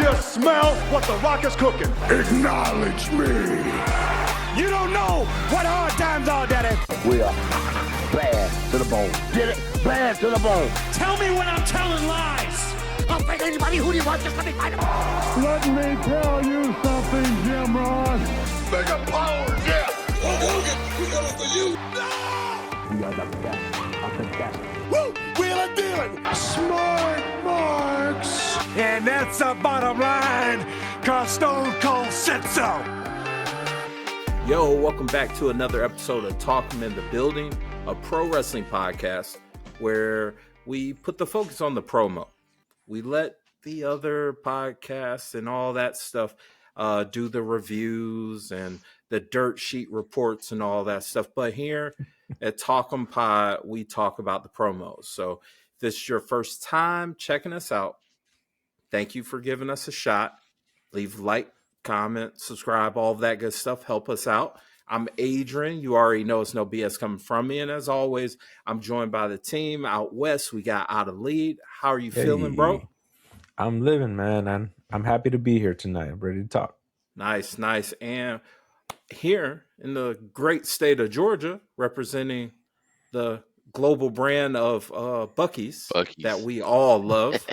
you smell what The Rock is cooking? Acknowledge me. You don't know what hard times are, Daddy. We are bad to the bone. Get it? Bad to the bone. Tell me when I'm telling lies. I'll fight anybody who do you want. Just let me fight him. Let me tell you something, Jim Ross. Mega power, yeah. We got it for you. We are the best of the best. Woo! Wheeling dealing. Smart marks. And that's the bottom line, cause Stone Cold said so. Yo, welcome back to another episode of Talking in the Building, a pro wrestling podcast where we put the focus on the promo. We let the other podcasts and all that stuff do the reviews and the dirt sheet reports and all that stuff. But here at Talkin' Pod, we talk about the promos. So if this is your first time checking us out, thank you for giving us a shot. Leave a like, comment, subscribe, all of that good stuff. Help us out. I'm Adrian. You already know it's no BS coming from me. And as always, I'm joined by the team out west. We got Out of Lead. How are you feeling, bro? I'm living, man. I'm happy to be here tonight. I'm ready to talk. Nice. And here in the great state of Georgia, representing the global brand of Buc-ee's that we all love.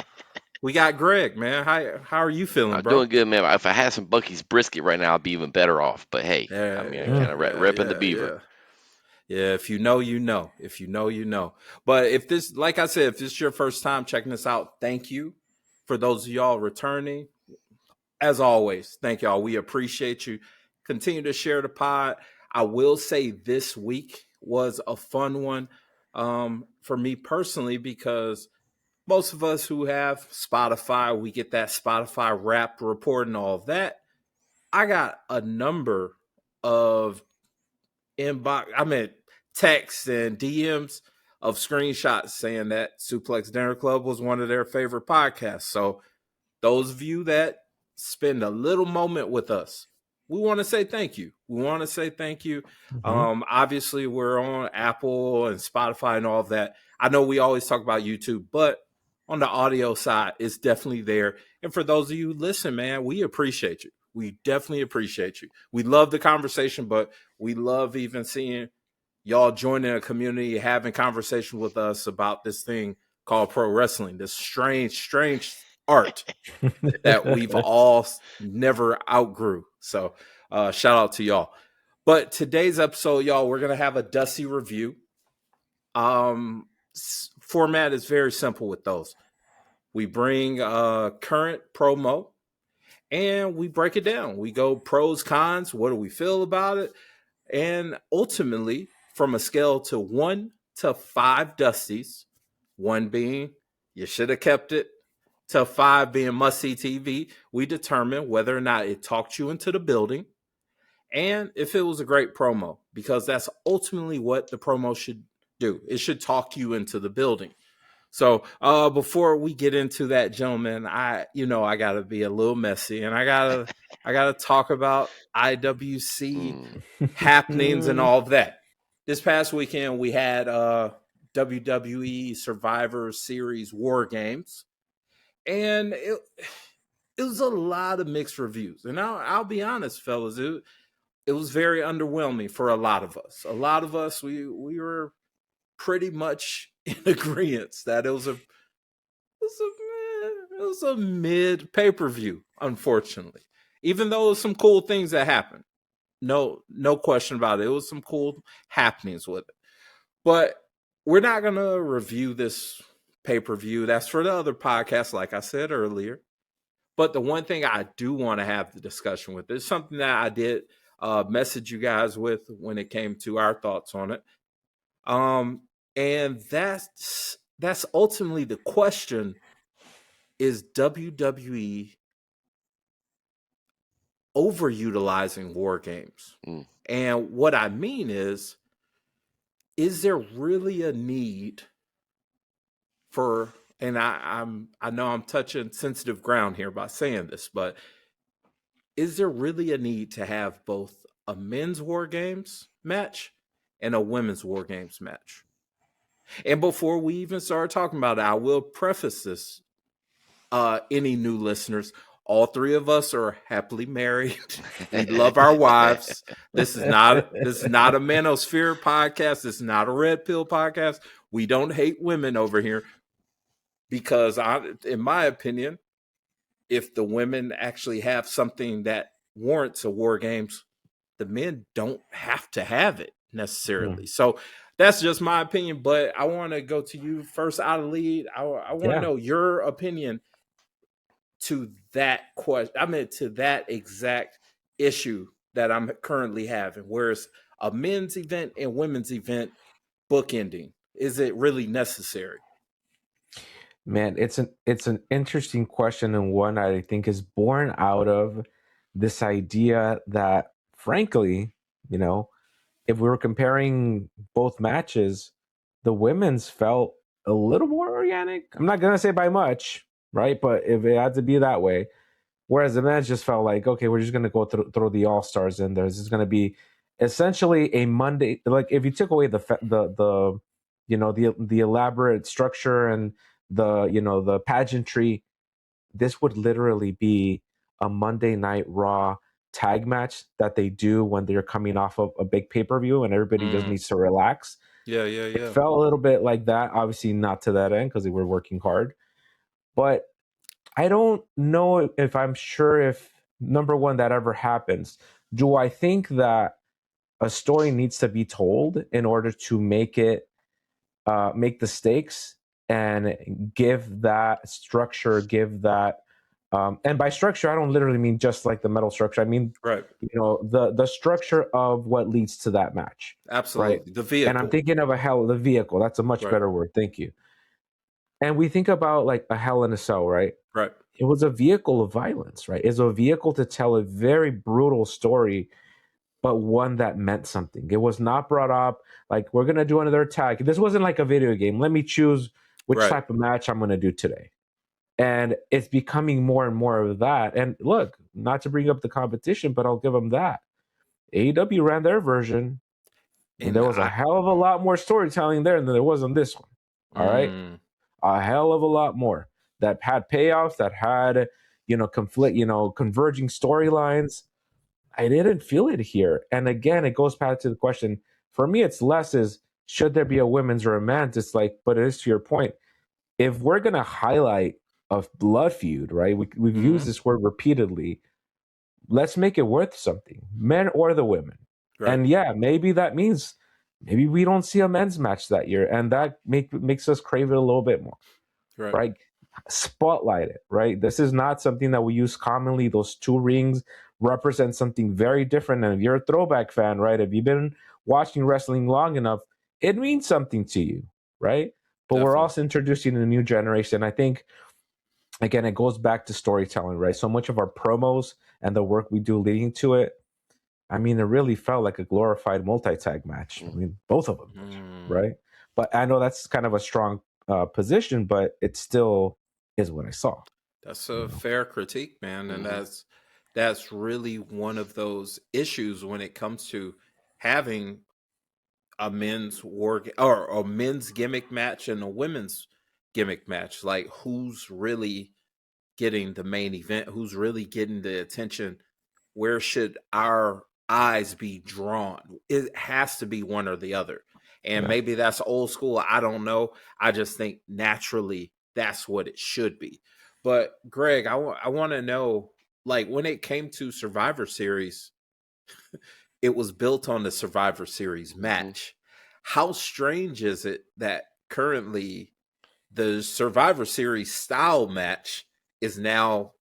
We got Greg, man. How are you feeling, bro? I'm doing good, man. If I had some Buc-ee's brisket right now, I'd be even better off. But hey, kind of repping the beaver. Yeah, if you know, you know. If you know, you know. But if this, like I said, if this is your first time checking us out, thank you. For those of y'all returning, as always, thank y'all. We appreciate you. Continue to share the pod. I will say this week was a fun one for me personally because most of us who have Spotify, we get that Spotify Wrapped report and all of that. I got a number of texts and DMs of screenshots saying that Suplex Dinner Club was one of their favorite podcasts. So those of you that spend a little moment with us, we want to say thank you. Obviously, we're on Apple and Spotify and all of that. I know we always talk about YouTube, but on the audio side, it's definitely there. And for those of you who listen, man, we appreciate you. We definitely appreciate you. We love the conversation, but we love even seeing y'all joining a community, having conversation with us about this thing called pro wrestling, this strange art that we've all never outgrew. So shout out to y'all. But today's episode, y'all, we're going to have a Dusty review. Format is very simple with those. We bring current promo and we break it down. We go pros, cons, what do we feel about it? And ultimately, from a scale to 1 to 5 Dusties, 1 being you should have kept it, to 5 being must-see TV, we determine whether or not it talked you into the building and if it was a great promo, because that's ultimately what the promo should do. It should talk you into the building. So before we get into that, gentlemen, I got to be a little messy, and I gotta talk about IWC happenings and all of that. This past weekend, we had WWE Survivor Series War Games, and it was a lot of mixed reviews. And I'll be honest, fellas, it was very underwhelming for a lot of us. A lot of us, we were pretty much in agreement that it was a mid pay-per-view, unfortunately. Even though there's some cool things that happened. No question about it. It was some cool happenings with it. But we're not going to review this pay-per-view. That's for the other podcast, like I said earlier. But the one thing I do want to have the discussion with is something that I did message you guys with when it came to our thoughts on it. And that's ultimately the question: is WWE overutilizing War Games? And what I mean is there really a need for? And I know I'm touching sensitive ground here by saying this, but is there really a need to have both a men's War Games match and a women's War Games match? And before we even start talking about it, I will preface this, any new listeners, All three of us are happily married. We love our wives. This is not a manosphere podcast. This is not a red pill podcast. We don't hate women over here because, in my opinion, if the women actually have something that warrants a war games, the men don't have to have it necessarily. So that's just my opinion. But I want to go to you first, out of lead. I want to know your opinion to that question. I mean, to that exact issue that I'm currently having, where it's a men's event and women's event bookending. Is it really necessary? Man, it's an interesting question, and one I think is born out of this idea that, frankly, if we were comparing both matches, the women's felt a little more organic. I'm not gonna say by much, right? But if it had to be that way, whereas the men's just felt like, okay, we're just gonna go throw the all stars in there. This is gonna be essentially a Monday. Like if you took away the elaborate structure and the pageantry, this would literally be a Monday Night Raw tag match that they do when they're coming off of a big pay-per-view and everybody just needs to relax. It felt a little bit like that. Obviously not to that end because they were working hard. But I don't know if I'm sure if, number one, that ever happens. Do I think that a story needs to be told in order to make the stakes and give that structure, and by structure, I don't literally mean just like the metal structure. I mean, the structure of what leads to that match. Absolutely. Right? The vehicle. And I'm thinking of the vehicle. That's a much better word. Thank you. And we think about like a Hell in a Cell, right? Right. It was a vehicle of violence, right? It's a vehicle to tell a very brutal story, but one that meant something. It was not brought up like, we're going to do another tag. This wasn't like a video game. Let me choose which type of match I'm going to do today. And it's becoming more and more of that. And look, not to bring up the competition, but I'll give them that. AEW ran their version, and there was a hell of a lot more storytelling there than there was on this one. All right? A hell of a lot more that had payoffs, that had, conflict, converging storylines. I didn't feel it here. And again, it goes back to the question. For me, it's less is, should there be a women's or a men's? It's like, but it is to your point. If we're going to highlight a blood feud, right? We've used this word repeatedly. Let's make it worth something, men or the women. Right. And yeah, maybe that means maybe we don't see a men's match that year, and that makes us crave it a little bit more. Right? Spotlight it, right? This is not something that we use commonly. Those two rings represent something very different. And if you're a throwback fan, right? If you've been watching wrestling long enough, it means something to you, right? But we're also introducing a new generation. I think, again, it goes back to storytelling, right? So much of our promos and the work we do leading to it, I mean, it really felt like a glorified multi-tag match. I mean, both of them, right? But I know that's kind of a strong position, but it still is what I saw. That's a fair critique, man. And that's really one of those issues when it comes to having a men's or a men's gimmick match and a women's gimmick match. Like, who's really getting the main event? Who's really getting the attention? Where should our eyes be drawn? It has to be one or the other. And maybe that's old school. I don't know. I just think naturally that's what it should be. But Greg, I want to know, like, when it came to Survivor Series, it was built on the Survivor Series match. How strange is it that currently the Survivor Series style match is now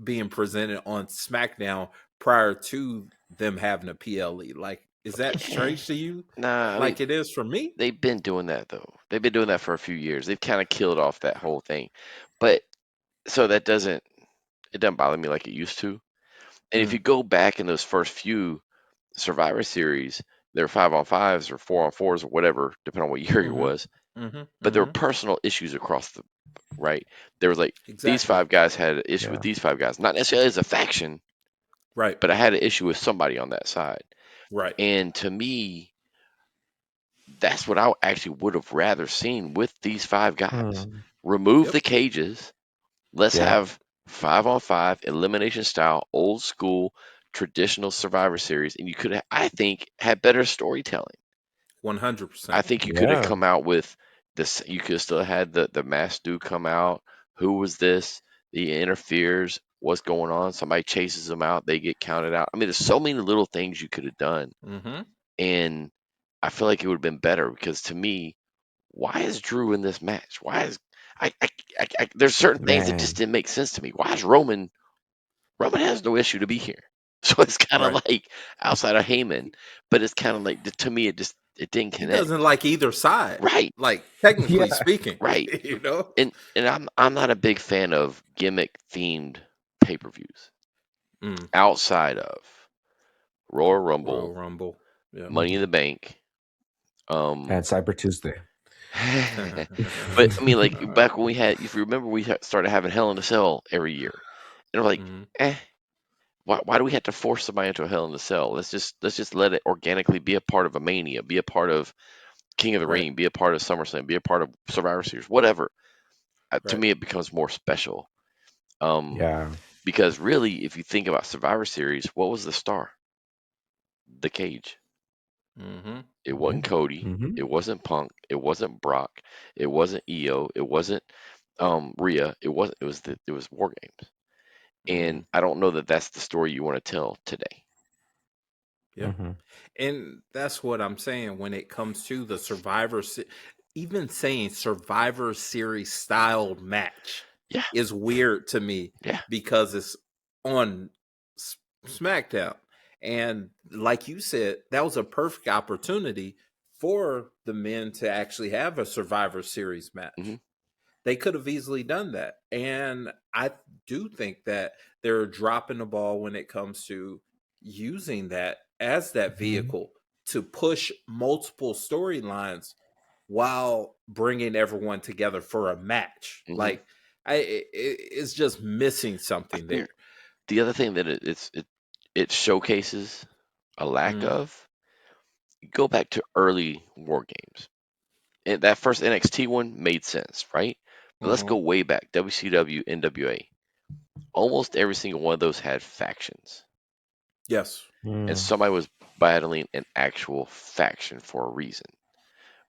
being presented on SmackDown prior to them having a PLE? Like, is that strange to you? Nah, like it is for me. They've been doing that though. They've been doing that for a few years. They've kind of killed off that whole thing. But so it doesn't bother me like it used to. And if you go back in those first few Survivor Series, there were 5-on-5s or 4-on-4s or whatever, depending on what year it was. But there were personal issues across the right. There was like these 5 guys had an issue with these 5 guys, not necessarily as a faction, right? But I had an issue with somebody on that side, right? And to me, that's what I actually would have rather seen with these 5 guys. Remove the cages. Let's have 5-on-5, elimination style, old school, traditional Survivor Series, and you could have, I think, had better storytelling. 100%. I think you could have Yeah. come out with this. You could have still had the masked dude come out. Who was this? He interferes. What's going on? Somebody chases them out. They get counted out. I mean, there's so many little things you could have done, Mm-hmm. and I feel like it would have been better because to me, why is Drew in this match? Why is there's certain things that just Man. didn't make sense to me. Why is Roman? Roman has no issue to be here. So it's kind of Right. like outside of Heyman, but it's kind of like to me it didn't He connect. doesn't like either side. Right, Like technically Yeah. speaking, right. you know. And I'm not a big fan of gimmick themed pay-per-views Mm. outside of Royal Royal Rumble, Rumble. Yeah. Money in the Bank. And Cyber Tuesday. But I mean, like back when we had, if you remember, we started having Hell in a Cell every year, and I'm like, Mhm. why do we have to force somebody into a Hell in a Cell? Let's just let it organically be a part of a Mania, be a part of King of the Right. Ring, be a part of SummerSlam, be a part of Survivor Series, whatever. To Right. me, it becomes more special. Yeah. Because really, if you think about Survivor Series, what was the star? The Cage. Mm-hmm. It Yeah. wasn't Cody. Mm-hmm. It wasn't Punk. It wasn't Brock. It wasn't Io. It wasn't Rhea. It was War Games. Mm-hmm. And I don't know that that's the story you want to tell today. Yeah. Mm-hmm. And that's what I'm saying when it comes to the even saying Survivor Series style match Yeah, is weird to me yeah. because it's on SmackDown. And like you said, that was a perfect opportunity for the men to actually have a Survivor Series Hmm. match. They could have easily done that. And I do think that they're dropping the ball when it comes to using that as that Mm-hmm. vehicle to push multiple storylines while bringing everyone together for a match. Hmm. Like, it's just missing I something there. think the other thing that it showcases a lack Mm-hmm. of, go back to early War Games. And that first NXT one made sense, right? But let's Mm-hmm. go way back. WCW, NWA. Almost every single one of those had factions. Yes. And Mm. somebody was battling an actual faction for a reason.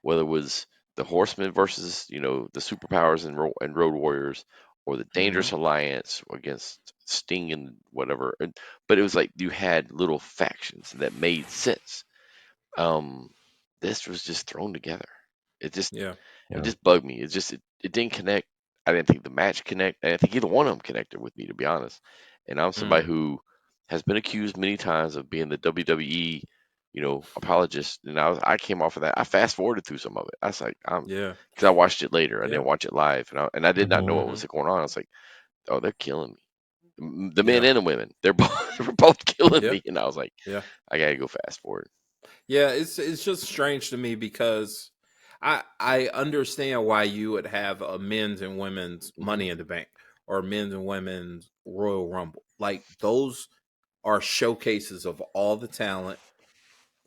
Whether it was the Horsemen versus, the Superpowers and Road Warriors, or the Mm-hmm. Dangerous Alliance against Sting and whatever. But it was like you had little factions that made sense. Um, this was just thrown together. It just Yeah. it Yeah. just bugged me. It didn't connect. I didn't think the match connect. I didn't think either one of them connected with me, to be honest. And I'm somebody Mm. who has been accused many times of being the WWE, apologist. And I came off of that. I fast forwarded through some of it. I was like, Yeah. because I watched it later. I Yeah. didn't watch it live, and I did not know what Mm-hmm. was Mm-hmm. going on. I was like, oh, they're killing me. The men Yeah. and the women, they're both they were both killing Yeah. me. And I was like, Yeah. I gotta go fast forward. Yeah, it's just strange to me because I understand why you would have a men's and women's Hmm. Money in the Bank or men's and women's Royal Rumble. Like those are showcases of all the talent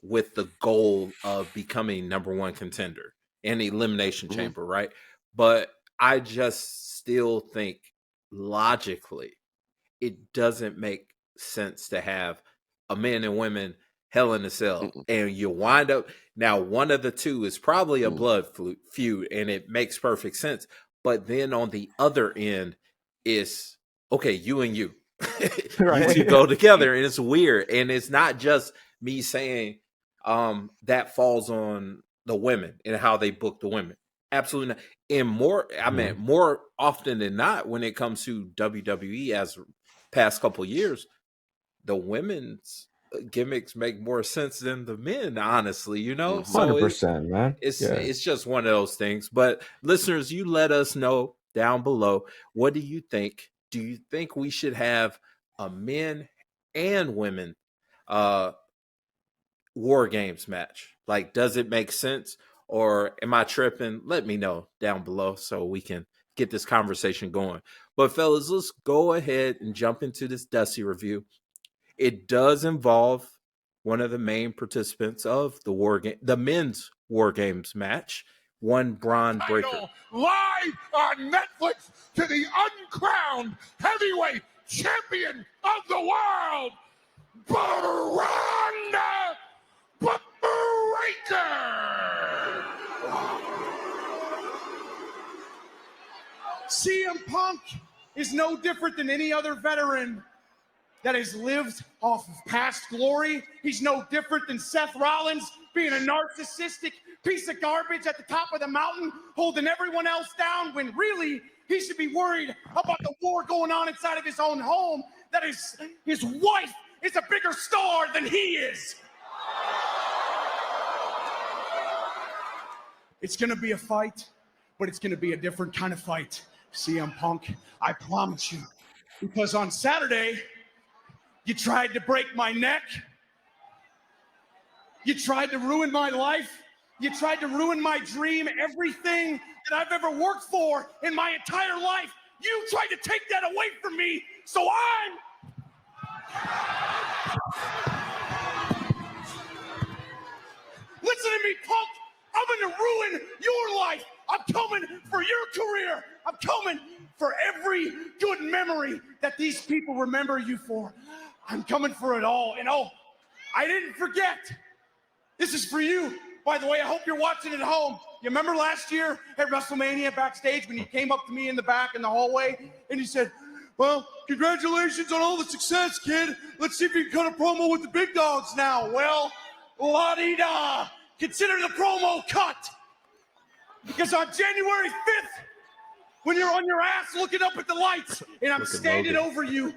with the goal of becoming number one contender in the elimination Hmm. chamber, right? But I just still think logically it doesn't make sense to have a men and women Hell in a Cell, Mm-mm. and you wind up now. One of the two is probably a Mm. blood feud, and it makes perfect sense. But then on the other end is okay, you and you, you two Right. go together, and it's weird. And it's not just me saying that falls on the women and how they book the women. Absolutely not. And more, I mean, Mm. more often than not, when it comes to WWE, as past couple years, the women's gimmicks make more sense than the men, honestly, Hmm. so 100%, man. it's Yeah. it's just one of those things. But listeners, you let us know down below, what do you think? Do you think we should have a men and women uh war games match? Like, does it make sense, or am I tripping? Let me know down below so we can get this conversation going. But fellas, let's go ahead and jump into this Dusty review. It does involve one of the main participants of the men's war games match, one Bron Breakker. Title live on Netflix to the uncrowned heavyweight champion of the world, Bron Breakker. CM Punk is no different than any other veteran that has lived off of past glory. He's no different than Seth Rollins being a narcissistic piece of garbage at the top of the mountain, holding everyone else down, when really he should be worried about the war going on inside of his own home, that his wife is a bigger star than he is. It's going to be a fight, but it's going to be a different kind of fight, CM Punk. I promise you. Because on Saturday, you tried to break my neck. You tried to ruin my life. You tried to ruin my dream, everything that I've ever worked for in my entire life. You tried to take that away from me, so listen to me, Punk. I'm going to ruin your life. I'm coming for your career. I'm coming for every good memory that these people remember you for. I'm coming for it all. And oh, I didn't forget. This is for you. By the way, I hope you're watching at home. You remember last year at WrestleMania backstage when you came up to me in the back in the hallway and you said, well, congratulations on all the success, kid. Let's see if you can cut a promo with the big dogs now. Well, la-di-da. Consider the promo cut. Because on January 5th, when you're on your ass looking up at the lights and I'm standing over you,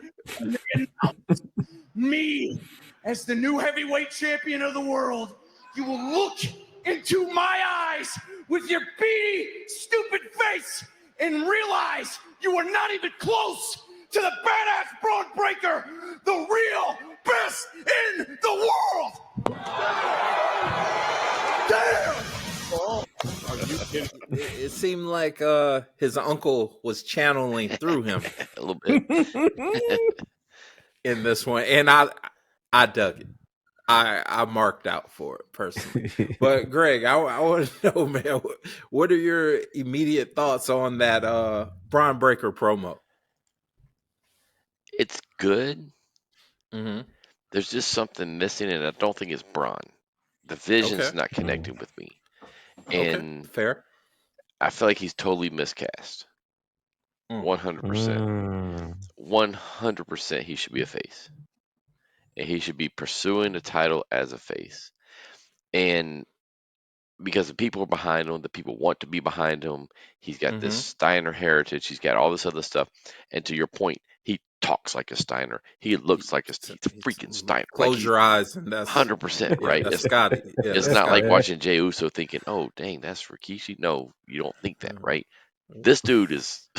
me as the new heavyweight champion of the world, you will look into my eyes with your beady, stupid face and realize you are not even close to the badass Bron Breakker, the real best in the world. Damn! Oh, it seemed like his uncle was channeling through him A little bit. in this one, and I dug it. I marked out for it personally. But Greg, I want to know, man, what are your immediate thoughts on that Bron Breakker promo? It's good. Mm-hmm. There's just something missing, and I don't think it's Braun. The vision's not connecting with me. And fair. I feel like he's totally miscast. 100%. 100% he should be a face. And he should be pursuing the title as a face. And because the people are behind him, the people want to be behind him. He's got this Steiner heritage. He's got all this other stuff. And to your point, he talks like a Steiner. He looks like he's a freaking Steiner. Close like your eyes, and that's 100%, right? That's Scotty. Yeah, it's that's not Scotty. like watching Jey Uso thinking, "Oh, dang, that's Rikishi." No, you don't think that, right? This dude is.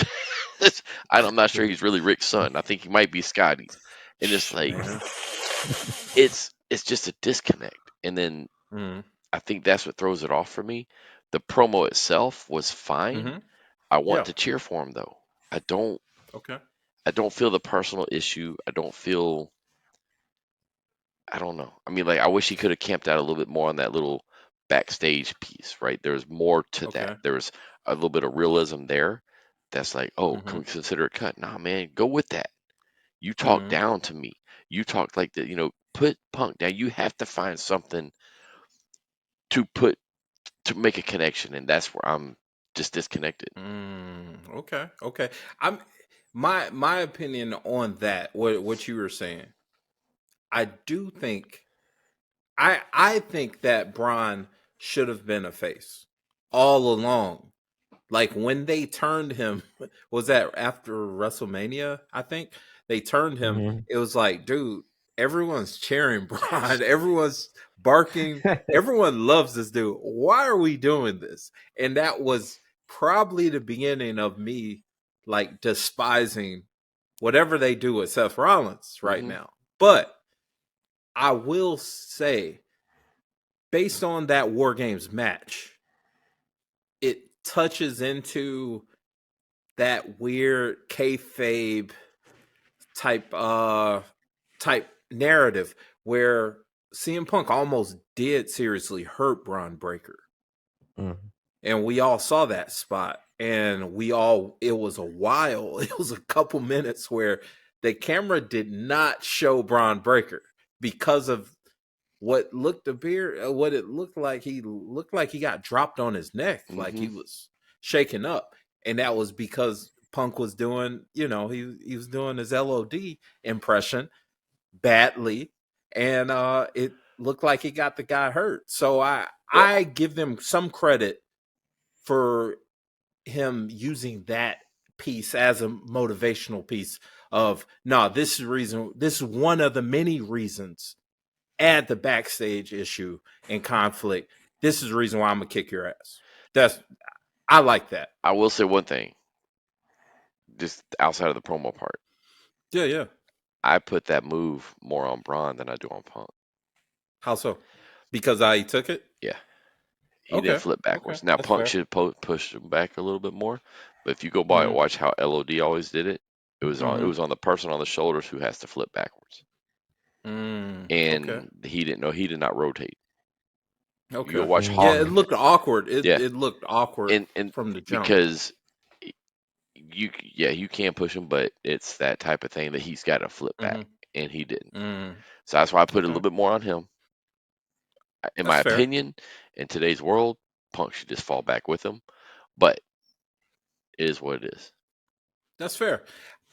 I'm not sure he's really Rick's son. I think he might be Scotty's, and it's like, it's just a disconnect. And then I think that's what throws it off for me. The promo itself was fine. I want to cheer for him though. I don't. Okay. I don't feel the personal issue. I don't know. I mean, like, I wish he could have camped out a little bit more on that little backstage piece, right? There's more to that. There's a little bit of realism there. That's like, oh, can we consider it cut? Nah, man, go with that. You talk down to me. You talk like that, put Punk down. You have to find something to make a connection. And that's where I'm just disconnected. Okay. I'm my opinion on that, what you were saying. I do think I think that Braun should have been a face all along. Like when they turned him, was that after WrestleMania? I think they turned him. It was like, dude, everyone's cheering Braun. Everyone's barking. Everyone loves this dude. Why are we doing this? And that was probably the beginning of me like despising whatever they do with Seth Rollins right now. But I will say, based on that War Games match, it touches into that weird kayfabe type narrative where CM Punk almost did seriously hurt Bron Breakker. and we all saw that spot, and it was a while. It was a couple minutes where the camera did not show Bron Breakker because of what it looked like. He looked like he got dropped on his neck, like he was shaken up, and that was because Punk was doing, he was doing his LOD impression badly, and it looked like he got the guy hurt. So I give them some credit for him using that piece as a motivational piece of, this is one of the many reasons. Add the backstage issue and conflict. This is the reason why I'm gonna kick your ass. I like that. I will say one thing, just outside of the promo part. Yeah. I put that move more on Braun than I do on Punk. How so? Because I took it? Yeah. He didn't flip backwards. Okay. Now, That's Punk fair. should push him back a little bit more. But if you go by and watch how LOD always did it, it was on the person on the shoulders who has to flip backwards. And he did not rotate. Okay. You'll watch Hawk. Yeah, it looked awkward. It looked awkward and from the jump. Because you can push him, but it's that type of thing that he's got to flip back, and he didn't. So that's why I put a little bit more on him. In my opinion, in today's world, Punk should just fall back with him, but it is what it is. That's fair.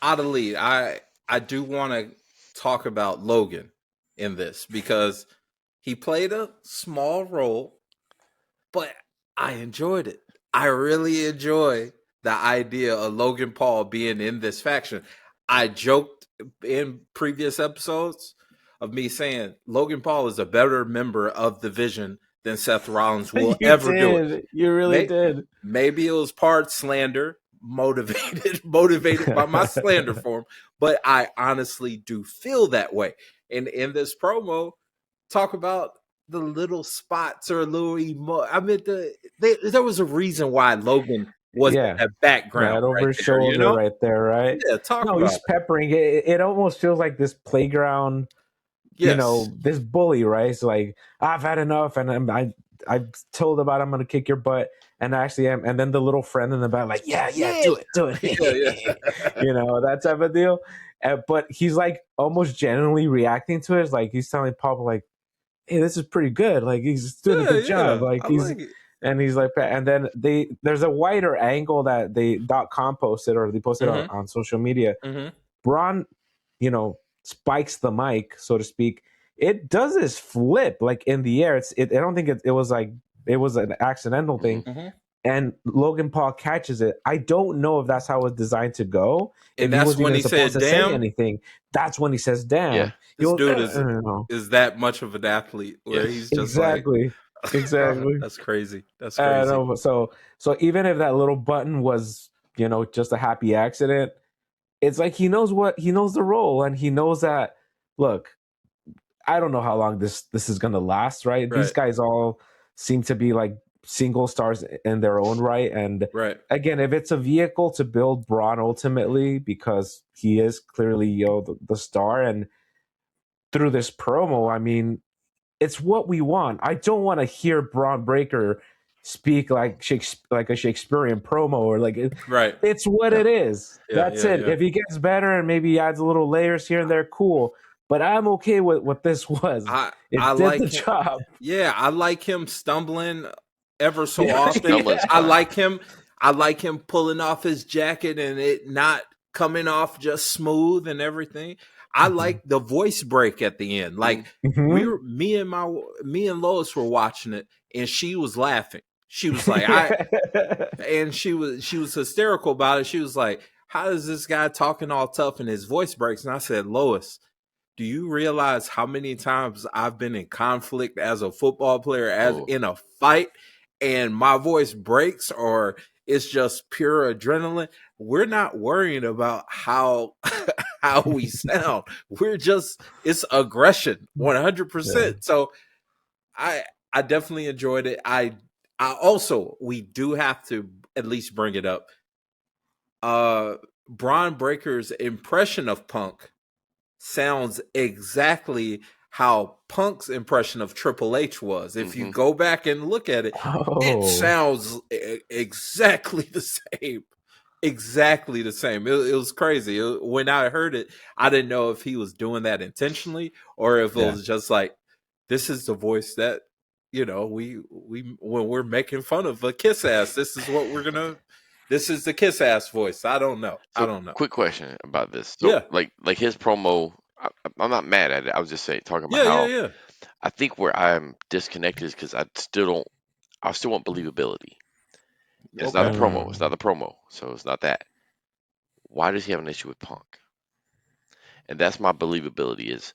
Out of lead, I do want to talk about Logan in this because he played a small role, but I enjoyed it. I really enjoy the idea of Logan Paul being in this faction. I joked in previous episodes of me saying Logan Paul is a better member of the Vision than Seth Rollins will ever do it. You really did. Maybe it was part slander, motivated by my slander for him, but I honestly do feel that way. And in this promo, talk about the little spots or little I mean, there was a reason why Logan was a background over his shoulder right there, right? Yeah, about he's peppering it. It almost feels like this playground, this bully, right? It's like, I've had enough, and I told about I'm going to kick your butt, and I actually am. And then the little friend in the back, like, yeah, do it. That type of deal. But he's like almost genuinely reacting to it. It's like he's telling Pop, like, hey, this is pretty good. Like, he's doing a good job. Like, and he's like, and then there's a wider angle that .com posted, or they posted on social media. Braun, spikes the mic, so to speak. It does this flip like in the air. I don't think it was like it was an accidental thing. And Logan Paul catches it. I don't know if that's how it was designed to go. And that's when he says, "Damn." Anything. That's when he says, "Damn." Yeah. This dude is that much of an athlete where he's just exactly. That's crazy. That's crazy. So even if that little button was, just a happy accident, it's like he knows the role, and he knows that. Look, I don't know how long this is gonna last, right? These guys all seem to be like single stars in their own right, and again, if it's a vehicle to build Braun ultimately, because he is clearly the star, and through this promo, I mean, it's what we want. I don't want to hear Bron Breakker speak like a Shakespearean promo, or like it's what it is. That's it. If he gets better and maybe adds a little layers here and there, cool. But I'm okay with what this was. I did like the job. Yeah, I like him stumbling ever so often. I like him pulling off his jacket and it not coming off just smooth and everything. I like the voice break at the end. Like me and Lois were watching it, and she was laughing. She was like, and she was hysterical about it. She was like, "How does this guy talking all tough and his voice breaks?" And I said, "Lois, do you realize how many times I've been in conflict as a football player, in a fight, and my voice breaks or it's just pure adrenaline? We're not worrying about how we sound. It's aggression, 100%." So I definitely enjoyed it. I also, we do have to at least bring it up. Bron Breakker's impression of Punk sounds exactly how Punk's impression of Triple H was. If you Mhm. go back and look at it, it Oh, sounds exactly the same. Exactly the same. It was crazy. When I heard it, I didn't know if he was doing that intentionally or if it yeah. was just like, this is the voice that, we when we're making fun of a kiss ass, this is the kiss ass voice. I don't know. So, quick question about this. So, Yeah. like his promo, I'm not mad at it. I was just saying, talking about Yeah, yeah, how yeah. I think where I'm disconnected is because I still want believability. It's not Okay. the promo. It's not Mm. the promo. So it's not that. Why does he have an issue with Punk? And that's my believability is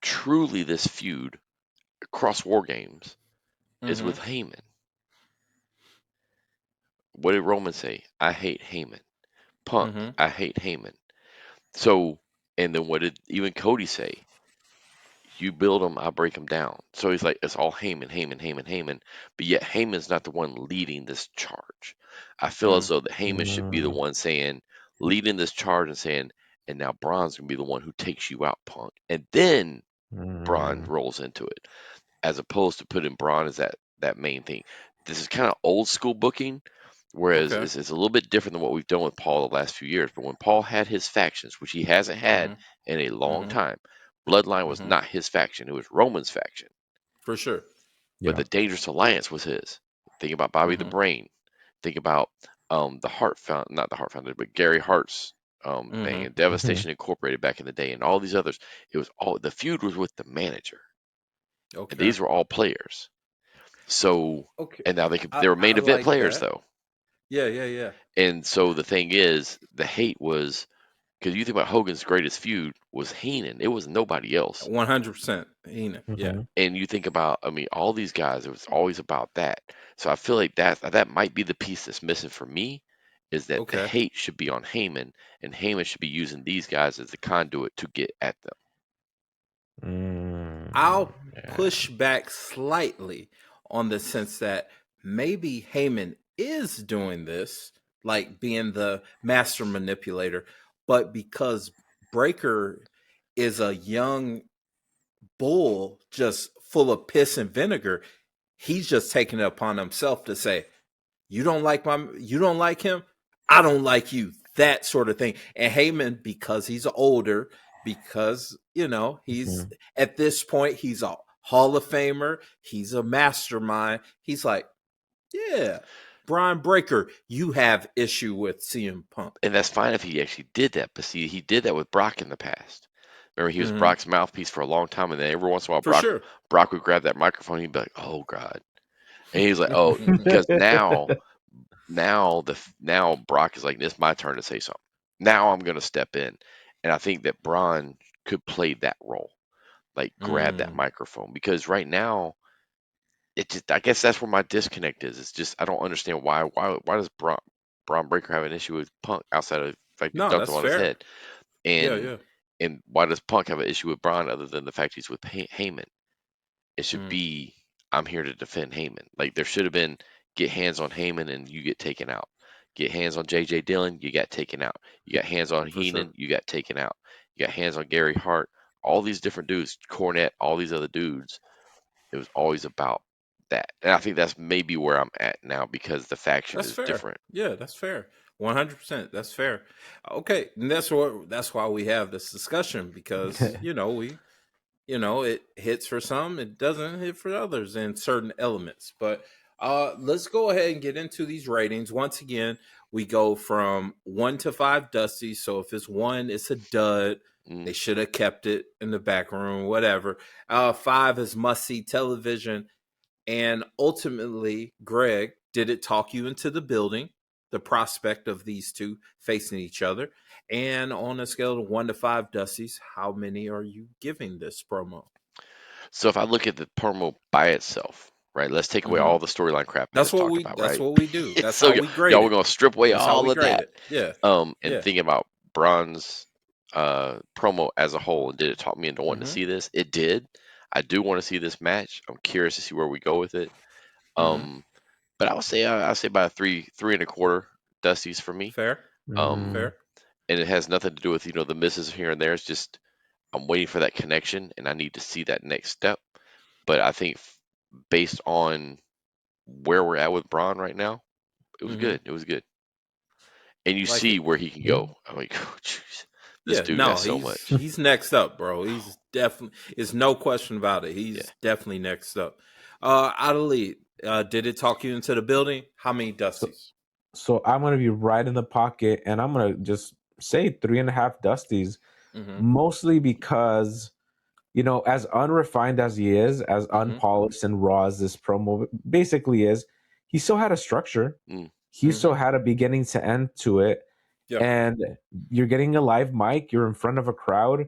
truly this feud across War Games is Mm-hmm. with Heyman. What did Roman say? I hate Heyman. Punk, Mm-hmm. I hate Heyman. So, and then what did even Cody say? You build them, I break them down. So he's like, it's all Heyman, Heyman, Heyman, Heyman. But yet Heyman's not the one leading this charge. I feel as though that Heyman should be the Mm. one saying, leading this charge and saying, and now Braun's gonna be the one who takes you out, Punk. And then Braun Mm. rolls into it, as opposed to putting Braun as that main thing. This is kind of old school booking, whereas Okay. it's a little bit different than what we've done with Paul the last few years. But when Paul had his factions, which he hasn't had Mm-hmm. in a long Mm-hmm. time, Bloodline was Mm-hmm. not his faction; it was Roman's faction. For sure. But Yeah. the Dangerous Alliance was his. Think about Bobby the Mm-hmm. Brain. Think about the Hart Found, not the Hart Foundation, but Gary Hart's thing, Mm-hmm. and Mhm. Devastation Incorporated back in the day, and all these others. It was all the feud was with the manager, and Okay. these were all players. So, Okay. and now they were I main event like players that. though. Yeah, yeah, yeah. And so the thing is, the hate was because you think about Hogan's greatest feud was Heenan. It was nobody else. 100%. Heenan. Yeah. Mhm. And you think about, I mean, all these guys, it was always about that. So I feel like that might be the piece that's missing for me is that the Okay. hate should be on Heyman, and Heyman should be using these guys as the conduit to get at them. I'll Yeah. push back slightly on the sense that maybe Heyman is doing this, like being the master manipulator, but because Breaker is a young bull just full of piss and vinegar, he's just taking it upon himself to say, you don't like him, I don't like you, that sort of thing. And Heyman, because he's older, because he's Mhm. at this point he's a Hall of Famer, he's a mastermind. He's like, yeah, Bron Breakker, you have issue with CM Punk. And that's fine if he actually did that. But see, he did that with Brock in the past. Remember, he was Mm-hmm. Brock's mouthpiece for a long time, and then every once in a while, For sure. Brock would grab that microphone. He'd be like, "Oh God," and he's like, "Oh," because now Brock is like, "It's my turn to say something. Now I'm going to step in," and I think that Braun could play that role, like grab that Mm. microphone, because right now it just I guess that's where my disconnect is. It's just I don't understand why does Braun Breaker have an issue with Punk outside of the fact he No, dunked him that's on his fair. head, Yeah, and yeah. why does Punk have an issue with Braun other than the fact he's with Heyman? It should Mm. be I'm here to defend Heyman. Like there should have been get hands on Heyman and you get taken out. Get hands on JJ Dillon, you got taken out. You got hands on For sure. Heenan, you got taken out. You got hands on Gary Hart, all these different dudes, Cornette, all these other dudes. It was always about that. And I think that's maybe where I'm at now because the faction That's is fair. different. Yeah, that's fair. 100%. That's fair. Okay, and that's why we have this discussion, because it hits for some, it doesn't hit for others in certain elements. But let's go ahead and get into these ratings. Once again, we go from 1 to 5 Dusty. So if it's 1, it's a dud. Mm. They should have kept it in the back room, whatever. 5 is must see television. And ultimately, Greg, did it talk you into the building, the prospect of these two facing each other? And on a scale of 1 to 5 Dusties, how many are you giving this promo? So if I look at the promo by itself, right? Let's take away Mm-hmm. all the storyline crap we just talked about, That's right? what we do. That's So how we grade y'all were it. gonna strip away That's how all we of grade that. it. Yeah. And Yeah. thinking about Braun's promo as a whole, and did it talk me into wanting to Mm-hmm. see this? It did. I do want to see this match. I'm curious to see where we go with it. Mm-hmm. But I'll say about three and a quarter Dusties for me. Fair. Um, Mhm. Fair. and it has nothing to do with the misses here and there. It's just I'm waiting for that connection, and I need to see that next step. But I think based on where we're at with Braun right now, it was good. It was good. And you Like see it. where he can go. I'm like, oh, jeez, this dude got so much. He's next up, bro. He's definitely. It's no question about it. He's definitely next up. Ali, did it talk you into the building? How many Dusties? So I'm gonna be right in the pocket, and I'm gonna just say 3.5 Dusties, mostly because, you know, as unrefined as he is, as unpolished and raw as this promo basically is, he still had a structure. He still had a beginning to end to it. And you're getting a live mic, you're in front of a crowd.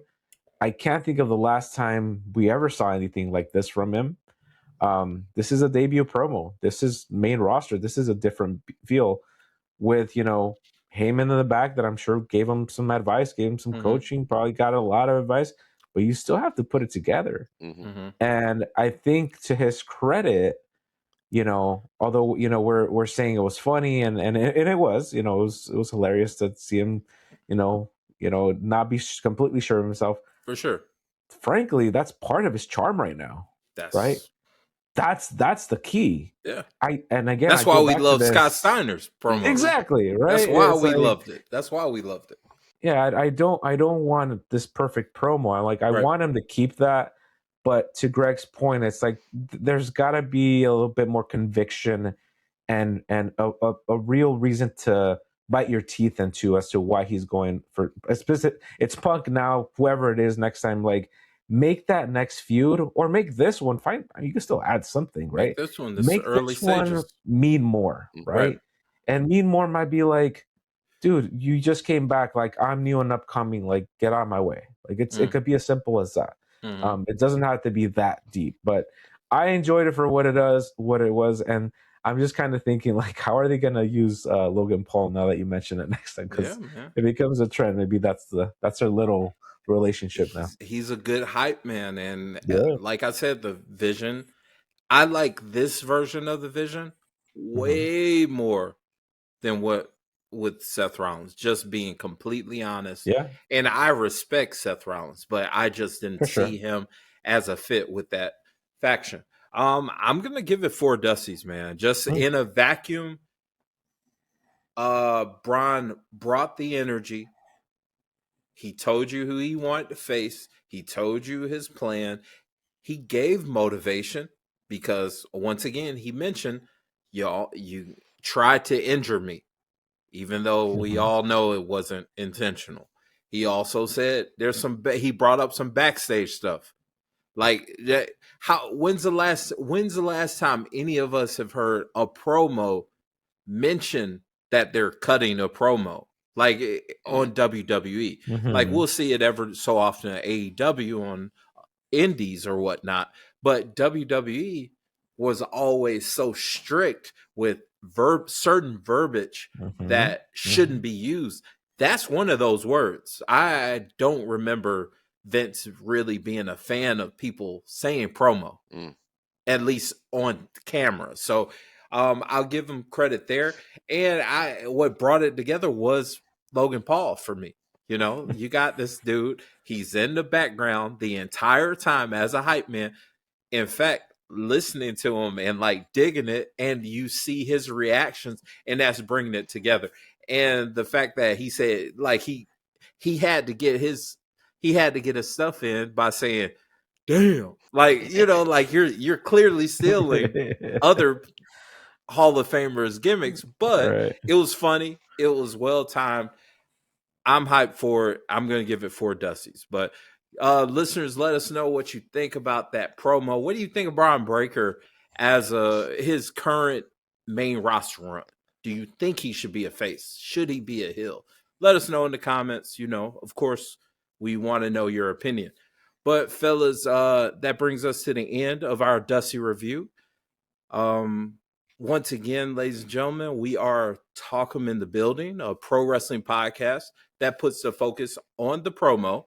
I can't think of the last time we ever saw anything like this from him. This is a debut promo. This is main roster. This is a different feel with, you know, Heyman in the back that I'm sure gave him some advice, gave him some coaching, probably got a lot of advice, but you still have to put it together. And I think to his credit, you know, although, you know, we're saying it was funny and it was, you know, it was hilarious to see him, you know, not be completely sure of himself. For sure. Frankly, that's part of his charm right now. Right? That's the key. Yeah. That's why we love Scott Steiner's promo. Exactly, right? That's why we loved it. That's why we loved it. Yeah, I don't want this perfect promo. I want him to keep that. But to Greg's point, it's like there's got to be a little bit more conviction and a real reason to bite your teeth into as to why he's going for a specific. It's Punk now, whoever it is next time. Like, make that next feud or make this one fine. You can still add something, right? Make this one, early stages, one mean more, right? And mean more might be like, dude, you just came back. Like, I'm new and upcoming. Like, get on my way. Like, it could be as simple as that. It doesn't have to be that deep, but I enjoyed it for what it was, and I'm just kind of thinking, like, how are they going to use Logan Paul now that you mention it next time? Because if it becomes a trend, maybe that's their little relationship now. He's a good hype man, and like I said, the Vision. I like this version of the Vision way more than what with Seth Rollins, just being completely honest. Yeah. And I respect Seth Rollins, but I just didn't see him as a fit with that faction. I'm gonna give it 4 Dusties, man. Just in a vacuum. Bron brought the energy. He told you who he wanted to face. He told you his plan. He gave motivation because once again, he mentioned, y'all, you tried to injure me. Even though we all know it wasn't intentional. He also said he brought up some backstage stuff. Like that, when's the last time any of us have heard a promo mention that they're cutting a promo? Like on WWE. Like we'll see it ever so often at AEW on indies or whatnot. But WWE was always so strict with certain verbiage that shouldn't be used. That's one of those words. I don't remember Vince really being a fan of people saying promo, at least on camera. So I'll give him credit there. And what brought it together was Logan Paul for me. You know, you got this dude. He's in the background the entire time as a hype man. In fact, listening to him and like digging it, and you see his reactions, and that's bringing it together. And the fact that he said like he had to get his stuff in by saying, "Damn," like, you know, like you're clearly stealing other Hall of Famers gimmicks, but it was funny. It was well timed. I'm hyped for it. I'm going to give it 4 Dusties. But listeners, let us know what you think about that promo. What do you think of Bron Breakker as his current main roster run? Do you think he should be a face? Should he be a heel? Let us know in the comments. You know, of course, we want to know your opinion. But fellas, that brings us to the end of our Dusty review. Once again, ladies and gentlemen, we are Talk 'em in the Building, a pro wrestling podcast that puts the focus on the promo.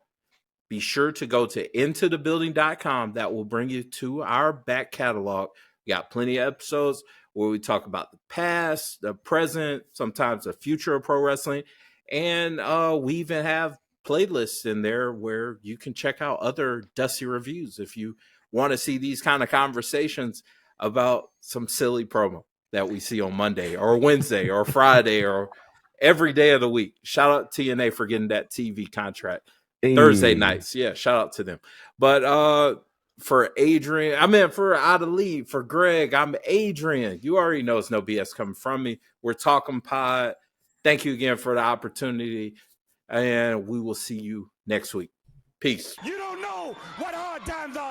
Be sure to go to intothebuilding.com. That will bring you to our back catalog. We got plenty of episodes where we talk about the past, the present, sometimes the future of pro wrestling. And we even have playlists in there where you can check out other Dusty reviews if you want to see these kind of conversations about some silly promo that we see on Monday or Wednesday or Friday or every day of the week. Shout out TNA for getting that TV contract. Thursday nights. Yeah, shout out to them. But for Adrian, for Out of Lead, for Greg, I'm Adrian. You already know it's no BS coming from me. We're talking pod. Thank you again for the opportunity. And we will see you next week. Peace. You don't know what hard times are.